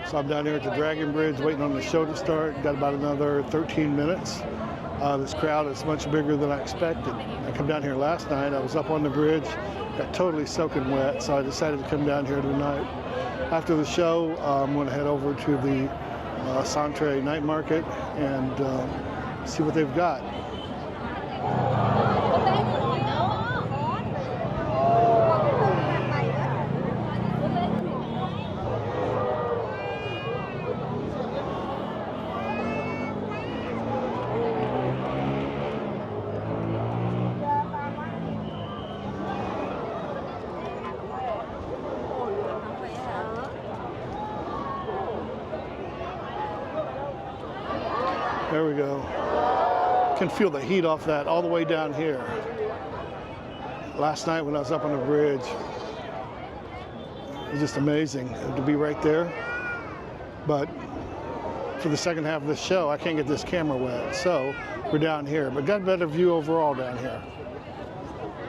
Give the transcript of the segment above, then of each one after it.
So I'm down here at the Dragon Bridge waiting on the show to start. Got about another 13 minutes. This crowd is much bigger than I expected. I come down here last night. I was up on the bridge, got totally soaking wet, so I decided to come down here tonight. After the show, I'm going to head over to the Santre night market and see what they've got. There we go. Can feel the heat off that all the way down here. Last night when I was up on the bridge, it was just amazing to be right there. But for the second half of the show, I can't get this camera wet, so we're down here. But got a better view overall down here.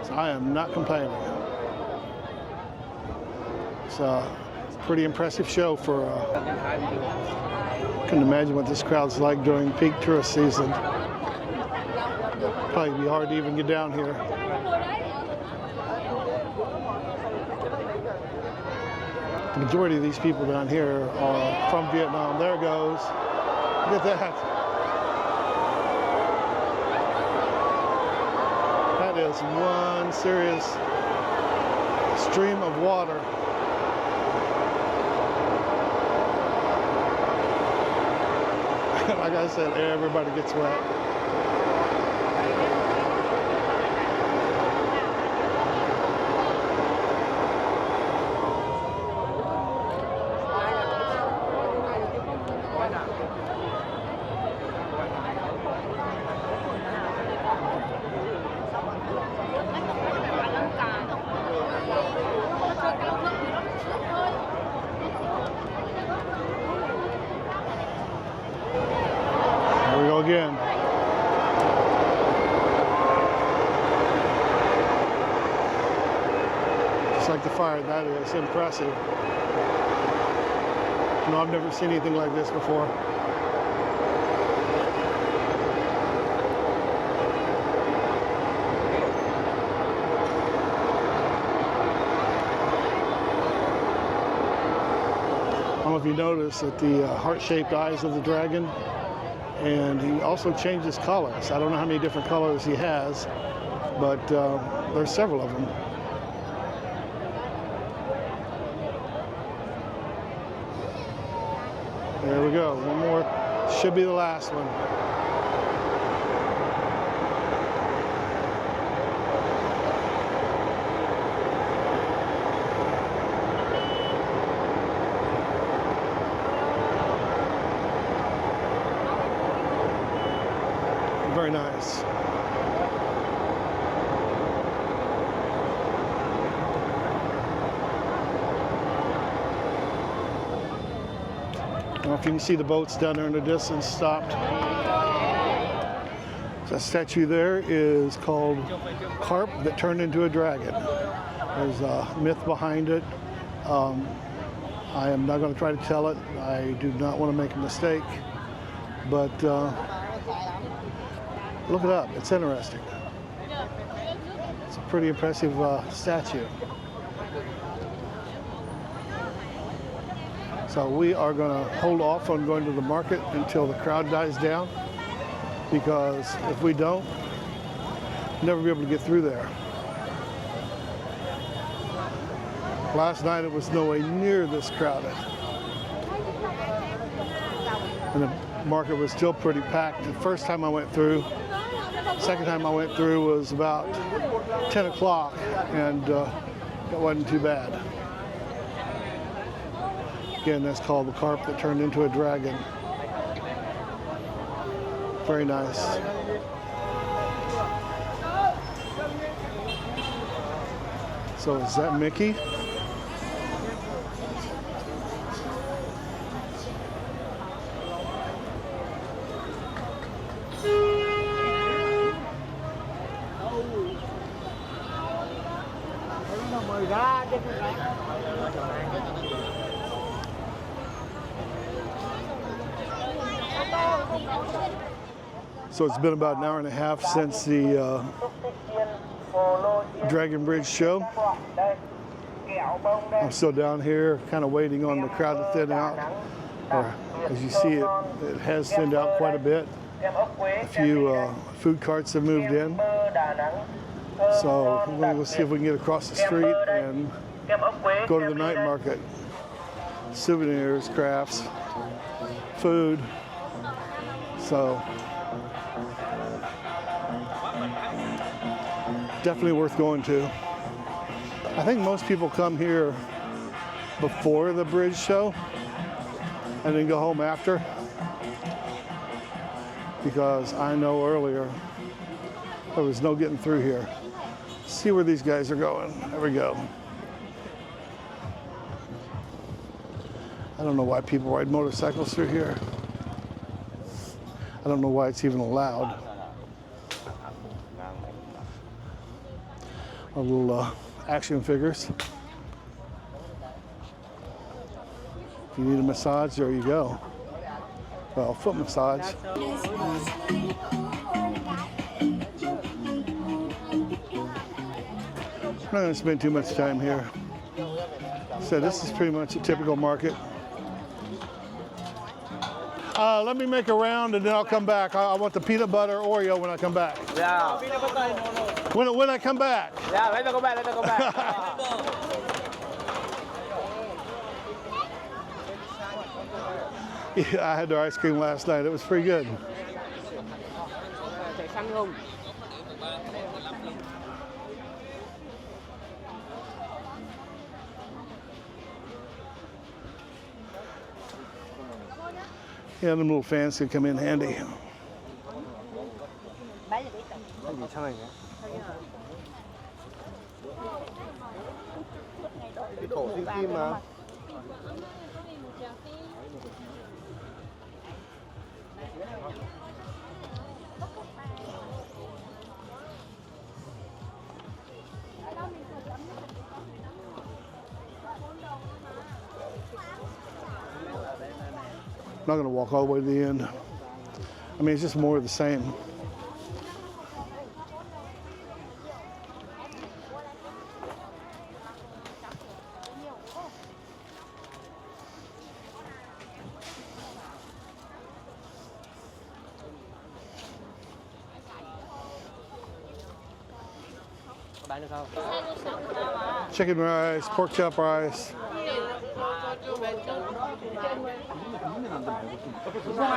So I am not complaining. It's a pretty impressive show for couldn't imagine what this crowd's like during peak tourist season. Probably be hard to even get down here. The majority of these people down here are from Vietnam. There it goes. Look at that. That is one serious stream of water. Like I said, everybody gets wet. Again. Just like the fire, that is impressive. No, I've never seen anything like this before. I don't know if you noticed that the heart-shaped eyes of the dragon, and he also changes colors. I don't know how many different colors he has, but there's several of them. There we go. One more. Should be the last one. Very nice. I don't know if you can see the boats down there in the distance stopped. That statue there is called Carp that turned into a dragon. There's a myth behind it. I am not going to try to tell it. I do not want to make a mistake. But look it up. It's interesting. It's a pretty impressive statue. So we are going to hold off on going to the market until the crowd dies down, because if we don't, we'll never be able to get through there. Last night it was nowhere near this crowded. And the market was still pretty packed. The first time I went through, second time I went through was about 10 o'clock, and it wasn't too bad. Again, that's called the Carp that turned into a dragon. Very nice. So is that Mickey? So it's been about an hour and a half since the Dragon Bridge show. I'm still down here kind of waiting on the crowd to thin out. Or, as you see, it has thinned out quite a bit. A few food carts have moved in. So we're going to go see if we can get across the street and go to the night market. Souvenirs, crafts, food. So definitely worth going to. I think most people come here before the bridge show and then go home after, because I know earlier there was no getting through here. See where these guys are going. There we go. I don't know why people ride motorcycles through here. I don't know why it's even allowed. A little action figures. If you need a massage, there you go. Well, foot massage. I'm not going to spend too much time here. So this is pretty much a typical market. Let me make a round and then I'll come back. I want the peanut butter Oreo when I come back. Yeah. When I come back. Yeah, let me go back, let me go back. Yeah, I had their ice cream last night. It was pretty good. Yeah, them little fans could come in handy. I'm not going to walk all the way to the end. I mean, it's just more of the same. Chicken rice, pork chop rice.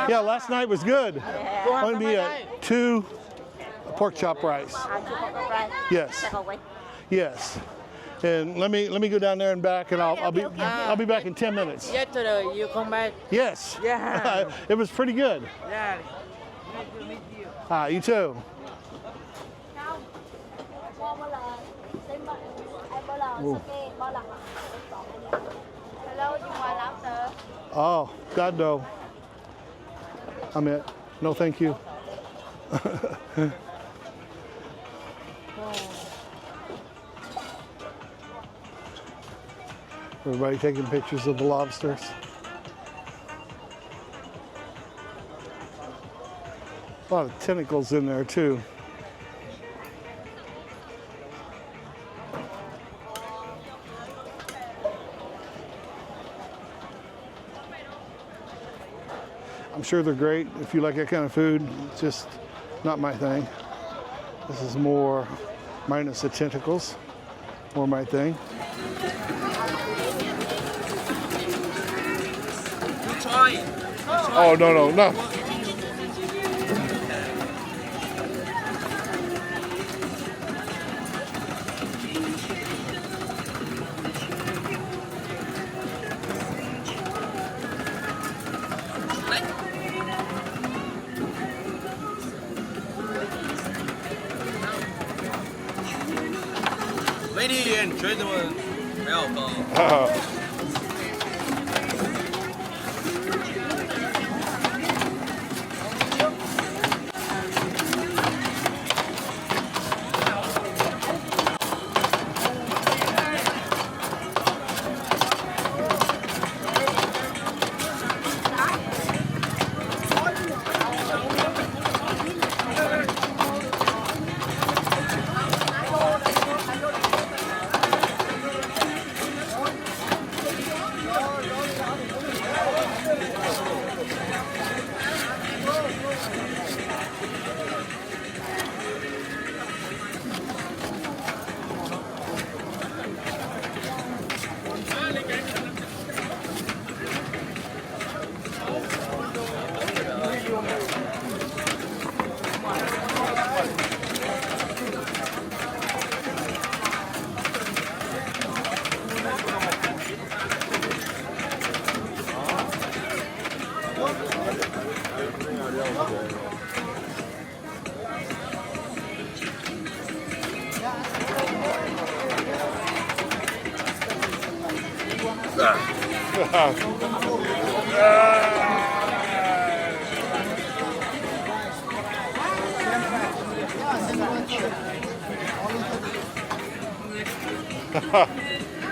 Yeah, last night was good. Only be 2 pork chop rice. Yes. Yes. And let me go down there and back, and I'll be back in 10 minutes. Yesterday you come back. Yes. Yeah. It was pretty good. Yeah. Nice to meet you. You too. Oh, God, no. I'm it. No, thank you. Everybody taking pictures of the lobsters. A lot of tentacles in there, too. I'm sure they're great if you like that kind of food. It's just not my thing. This is more minus the tentacles, more my thing. Oh, no.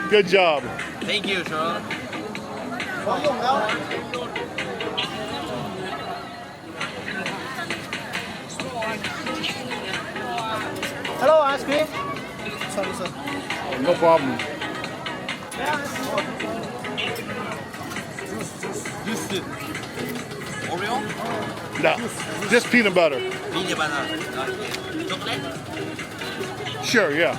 Good job. Thank you, sir. Hello, ice cream. Sorry, sir. No problem. Juice. Oreo? No, just peanut butter. Peanut butter. Okay. Chocolate? Sure, yeah.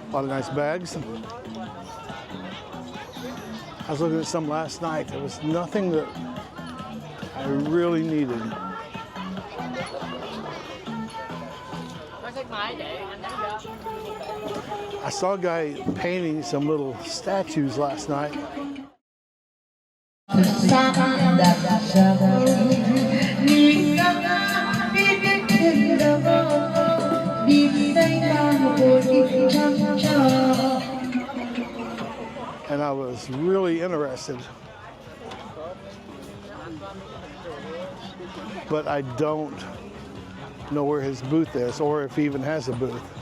A lot of nice bags. I was looking at some last night. There was nothing that I really needed. I saw a guy painting some little statues last night. And I was really interested. But I don't know where his booth is or if he even has a booth.